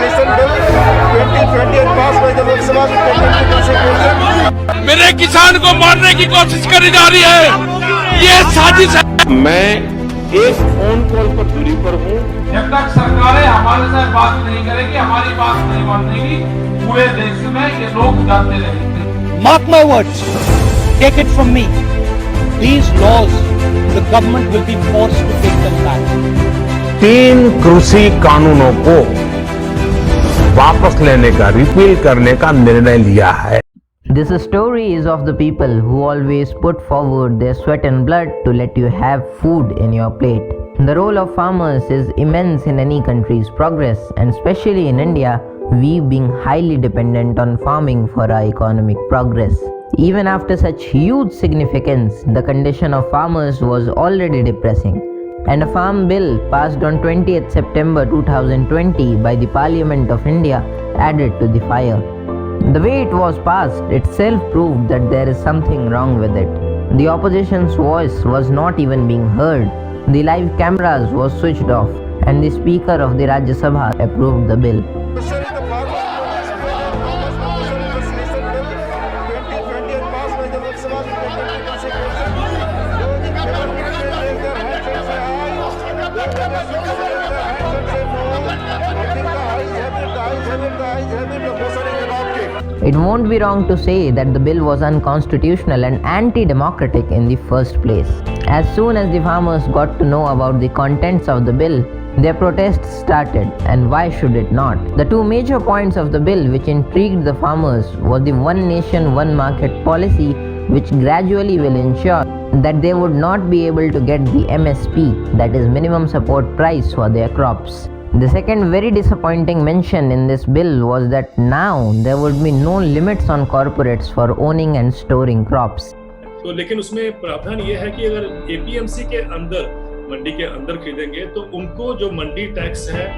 reconciliation bill 2020 passed by the Lok Sabha with pending consideration. मेरे किसान को मारने की कोशिश करी जा रही है, ये साजिश है। मैं एक फोन कॉल पर दूरी पर हूँ। जब तक सरकारें हमारे साथ बात नहीं करेगी, हमारी बात नहीं मानेगी, पूरे देश में ये लोग जाते रहेंगे। Mark my words, take it from me. These laws, the government will be forced to take them back. 3 कृषि कानूनों को वापस लेने का, रिपील करने का निर्णय लिया है। This story is of the people who always put forward their sweat and blood to let you have food in your plate. The role of farmers is immense in any country's progress, and especially in India, we being highly dependent on farming for our economic progress. Even after such huge significance, the condition of farmers was already depressing. And a farm bill passed on 20th September 2020 by the Parliament of India added to the fire. The way it was passed itself proved that there is something wrong with it. The opposition's voice was not even being heard. The live cameras were switched off, and the Speaker of the Rajya Sabha approved the bill. It won't be wrong to say that the bill was unconstitutional and anti-democratic in the first place. As soon as the farmers got to know about the contents of the bill, their protests started, and why should it not? The two major points of the bill which intrigued the farmers was the one nation, one market policy, which gradually will ensure that they would not be able to get the MSP, that is minimum support price, for their crops. The second very disappointing mention in this bill was that now there would be no limits on corporates for owning and storing crops. तो लेकिन उसमें प्रावधान ये है कि अगर APMC के अंदर, मंडी के अंदर खरीदेंगे तो उनको जो मंडी टैक्स है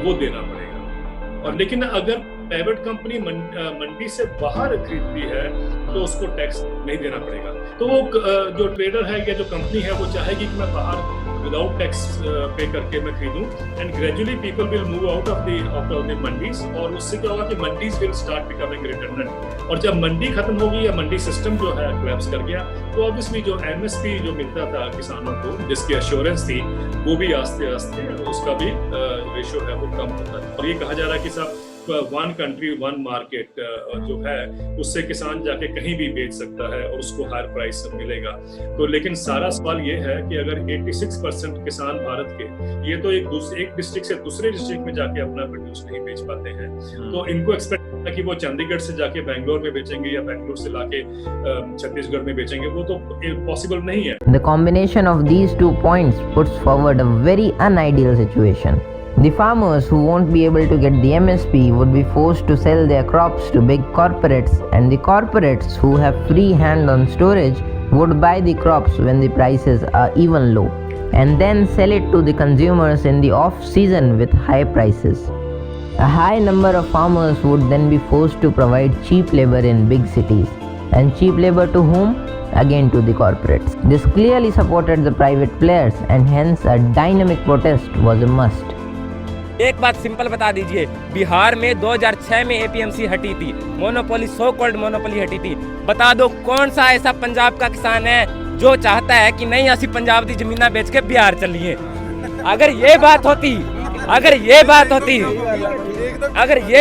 वो देना पड़ेगा, और लेकिन अगर प्राइवेट कंपनी मंडी से बाहर खरीदती है तो उसको टैक्स नहीं देना पड़ेगा। तो वो जो ट्रेडर है या जो कंपनी है वो चाहेगी कि मैं बाहर विदाउट टैक्स पे करके मैं खरीदूं, and gradually people will move out of the mandis, और उससे क्या होगा कि mandis will start becoming redundant. और जब मंडी खत्म होगी या मंडी सिस्टम जो है कोलैप्स कर गया, तो ऑब्वियसली जो एमएसपी जो मिलता था किसानों को, जिसकी एश्योरेंस थी, वो भी आस्ते आस्ते उसका भी रेशियो है वो कम होता है। और ये कहा जा रहा है कि साहब वन कंट्री वन मार्केट जो है उससे किसान जाके कहीं भी बेच सकता है और उसको हायर प्राइस मिलेगा। तो लेकिन सारा सवाल ये है कि अगर 86% किसान भारत के, ये तो एक डिस्ट्रिक्ट से दूसरे डिस्ट्रिक्ट में जाके अपना प्रोड्यूस नहीं बेच पाते हैं, तो इनको एक्सपेक्ट है कि वो चंडीगढ़ से जाके बैंगलोर में बेचेंगे या बैंगलोर से लाके छत्तीसगढ़ में बेचेंगे, वो तो पॉसिबल नहीं है। The combination of these 2 points puts forward a very unideal situation. The farmers who won't be able to get the MSP would be forced to sell their crops to big corporates, and the corporates who have free hand on storage would buy the crops when the prices are even low, and then sell it to the consumers in the off season with high prices. A high number of farmers would then be forced to provide cheap labor in big cities, and cheap labor to whom? Again to the corporates. This clearly supported the private players, and hence a dynamic protest was a must. एक बात simple बता दीजिए, बिहार में 2006 में APMC हटी थी, monopoly, so called monopoly हटी थी। बता दो कौन सा ऐसा पंजाब का किसान है जो चाहता है कि नहीं असी पंजाब की जमीना बेच के बिहार चलिए। अगर ये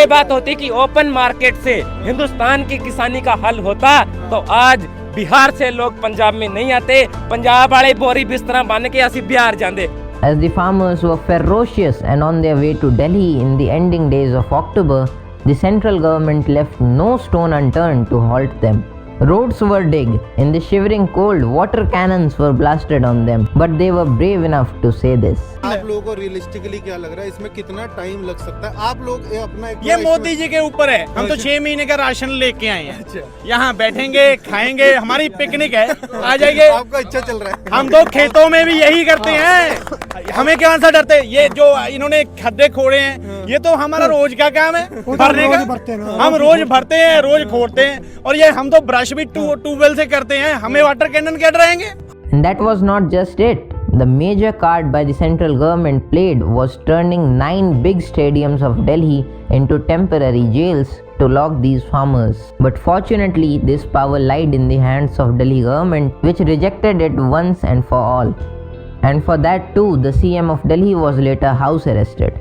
बात होती कि ओपन मार्केट से हिंदुस्तान की किसानी का हल होता, तो आज बिहार से लोग पंजाब में नहीं आते, पंजाब वाले बोरी बिस्तरा बन के असी बिहार जाते। As the farmers were ferocious and on their way to Delhi in the ending days of October, the central government left no stone unturned to halt them. Roads were dug. In the shivering cold, water cannons were blasted on them, but they were brave enough to say this. आप लोगों को realistically क्या लग रहा है, इसमें कितना time लग सकता है? आप लोग अपना ये मोदी जी के ऊपर है। हम तो 6 महीने का राशन लेके आए हैं, यहाँ बैठेंगे, खाएंगे, हमारी पिकनिक है, आ जाइए। आपका अच्छा चल रहा है। हम तो खेतों में भी यही करते हैं, हमें क्या सा डरते हैं? ये जो इन्होंने खड्डे खोड़े हैं, ये तो हमारा रोज का काम है भरने का। हम रोज भरते हैं, रोज खोदते हैं, और ये हम तो ब्रश भी ट्यूबवेल से करते हैं, हमें वाटर कैनन क्या डराएंगे? And that was not just it. The major card by the central government played was turning 9 big stadiums of Delhi into temporary jails to lock these farmers. But fortunately, this power lied in the hands of Delhi government, which rejected it once and for all. And for that too, the CM of Delhi was later house arrested.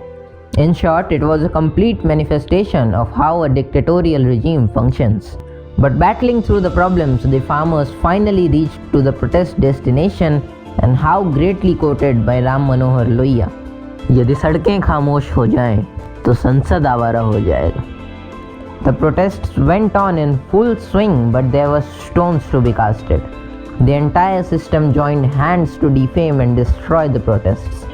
In short, it was a complete manifestation of how a dictatorial regime functions. But battling through the problems, the farmers finally reached to the protest destination, and how greatly quoted by Ram Manohar Lohia. यदि सड़कें खामोश हो जाएं, तो संसद आवारा हो जाएगा. The protests went on in full swing, but there were stones to be casted. The entire system joined hands to defame and destroy the protests.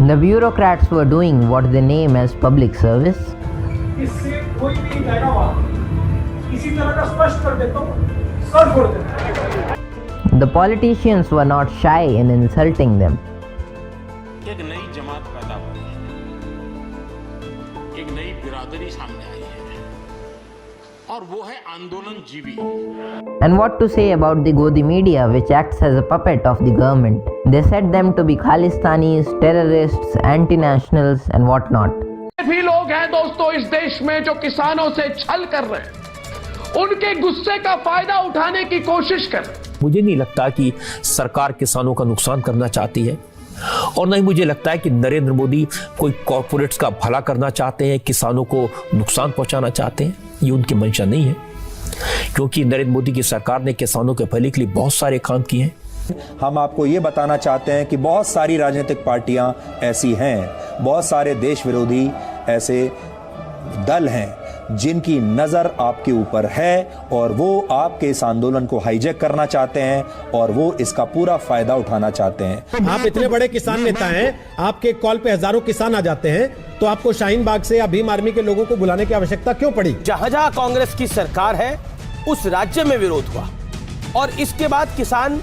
The bureaucrats were doing what they name as public service. इससे कोई नहीं जाएगा वहाँ. इसी तरह का स्पष्ट कर देता हूँ, सर फोड़ देता. The politicians were not shy in insulting them. एक नई जमात पैदा हुई है, एक नई बिरादरी सामने आई है, और वो है आंदोलन जीवी. And what to say about the Godi media, which acts as a puppet of the government? They said them to be Khalistanis, terrorists, anti-nationals and whatnot. भी लोग हैं दोस्तों इस देश में जो किसानों से छल कर रहे हैं, उनके गुस्से का फायदा उठाने की कोशिश कर रहे हैं. मुझे नहीं लगता कि सरकार किसानों का नुकसान करना चाहती है, और नहीं मुझे लगता है कि नरेंद्र मोदी कोई कॉर्पोरेट्स का भला करना चाहते हैं, किसानों को नुकसान पहुंचाना चाहते हैं. ये उनकी मंशा नहीं है, क्योंकि नरेंद्र मोदी की सरकार ने किसानों के भले के लिए बहुत सारे काम किए हैं. हम आपको ये बताना चाहते हैं कि बहुत सारी राजनीतिक पार्टियां ऐसी हैं, बहुत सारे देश विरोधी ऐसे दल हैं जिनकी नजर आपके ऊपर है, और वो आपके इस आंदोलन को हाईजैक करना चाहते हैं, और वो इसका पूरा फायदा उठाना चाहते हैं. आप इतने बड़े किसान नेता हैं, आपके कॉल पे हजारों किसान आ जाते हैं, तो आपको शाहीन बाग से या भीम आर्मी के लोगों को बुलाने की आवश्यकता क्यों पड़ी? जहां जहां कांग्रेस की सरकार है उस राज्य में विरोध हुआ, और इसके बाद किसान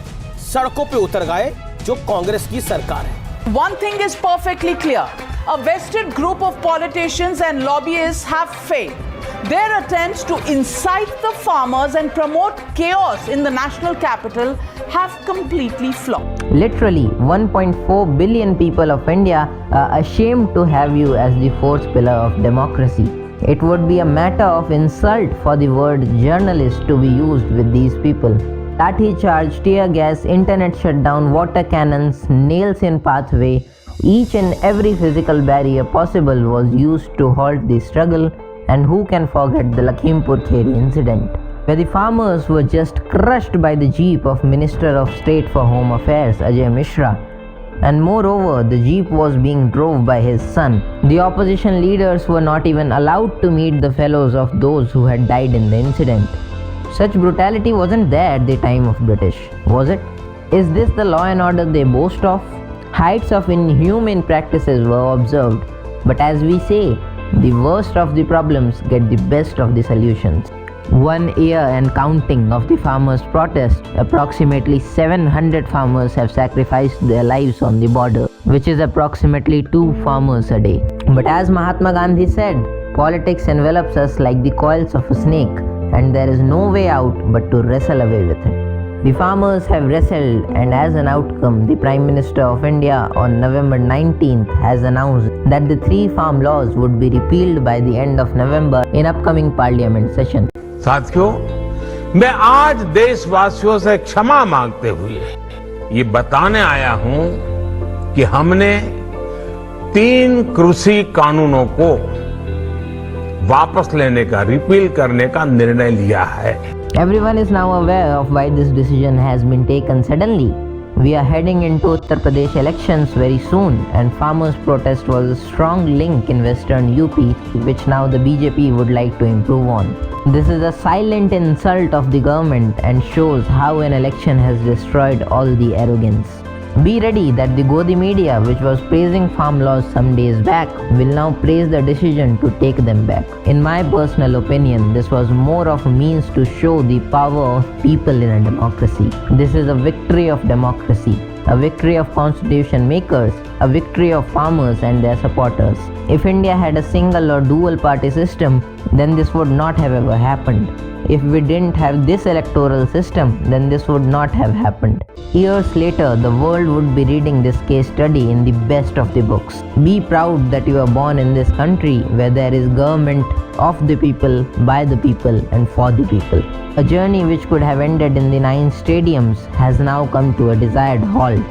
सड़कों पे उतर गए जो कांग्रेस की सरकार है. One thing is perfectly clear. A vested group of politicians and lobbyists have failed. Their attempts to incite the farmers and promote chaos in the national capital have completely flopped. Literally, 1.4 billion people of India are ashamed to have you as the fourth pillar of democracy. It would be a matter of insult for the word journalist to be used with these people. Lathi charge, tear gas, internet shutdown, water cannons, nails in pathway, each and every physical barrier possible was used to halt the struggle. And who can forget the Lakhimpur Kheri incident, where the farmers were just crushed by the jeep of Minister of State for Home Affairs Ajay Mishra. And moreover, the jeep was being drove by his son. The opposition leaders were not even allowed to meet the fellows of those who had died in the incident. Such brutality wasn't there at the time of British, was it? Is this the law and order they boast of? Heights of inhumane practices were observed, but as we say, the worst of the problems get the best of the solutions. 1 year and counting of the farmers' protest, approximately 700 farmers have sacrificed their lives on the border, which is approximately 2 farmers a day. But as Mahatma Gandhi said, politics envelops us like the coils of a snake, and there is no way out but to wrestle away with it. The farmers have wrestled, and as an outcome, the Prime Minister of India on November 19th has announced that the 3 farm laws would be repealed by the end of November in upcoming Parliament session. साथियों, मैं आज देशवासियों से क्षमा मांगते हुए ये बताने आया हूं कि हमने 3 कृषि कानूनों को वापस लेने का, रिपील करने का निर्णय लिया है. Everyone is now aware of why this decision has been taken suddenly. We are heading into Uttar Pradesh elections very soon, and farmers' protest was a strong link in western UP, which now the BJP would like to improve on. This is a silent insult of the government and shows how an election has destroyed all the arrogance. Be ready that the Godi media, which was praising farm laws some days back, will now praise the decision to take them back. In my personal opinion, this was more of a means to show the power of people in a democracy. This is a victory of democracy, a victory of constitution makers, a victory of farmers and their supporters. If India had a single or dual party system, then this would not have ever happened. If we didn't have this electoral system, then this would not have happened. Years later, the world would be reading this case study in the best of the books. Be proud that you are born in this country where there is government of the people, by the people and for the people. A journey which could have ended in the 9 stadiums has now come to a desired halt.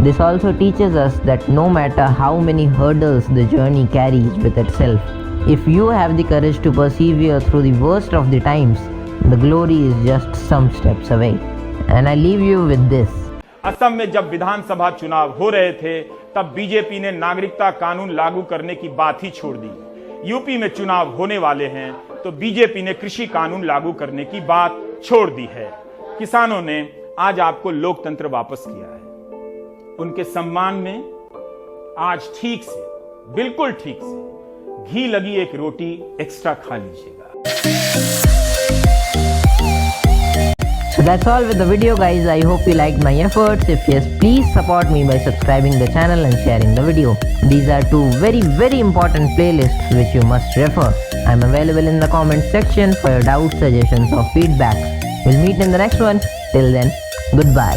This also teaches us that no matter how many hurdles the journey carries with itself, if you have the courage to persevere through the worst of the times, the glory is just some steps away. And I leave you with this. Assam में जब विधानसभा चुनाव हो रहे थे तब BJP ने नागरिकता कानून लागू करने की बात ही छोड़ दी। यूपी में चुनाव होने वाले हैं तो बीजेपी ने कृषि कानून लागू करने की बात छोड़ दी है। किसानों ने आज आपको लोकतंत्र वापस किया है। उनके सम्मान में आज ठीक से, बिल्कुल ठीक से घी लगी एक रोटी एक्स्ट्रा खा लीजिएगा। So that's all with the video, guys. I hope you liked my efforts. If yes, please support me by subscribing the channel and sharing the video. These are 2 very important playlists which you must refer. I'm available in the comment section for your doubts, suggestions or feedback. We'll meet in the next one. Till then, goodbye.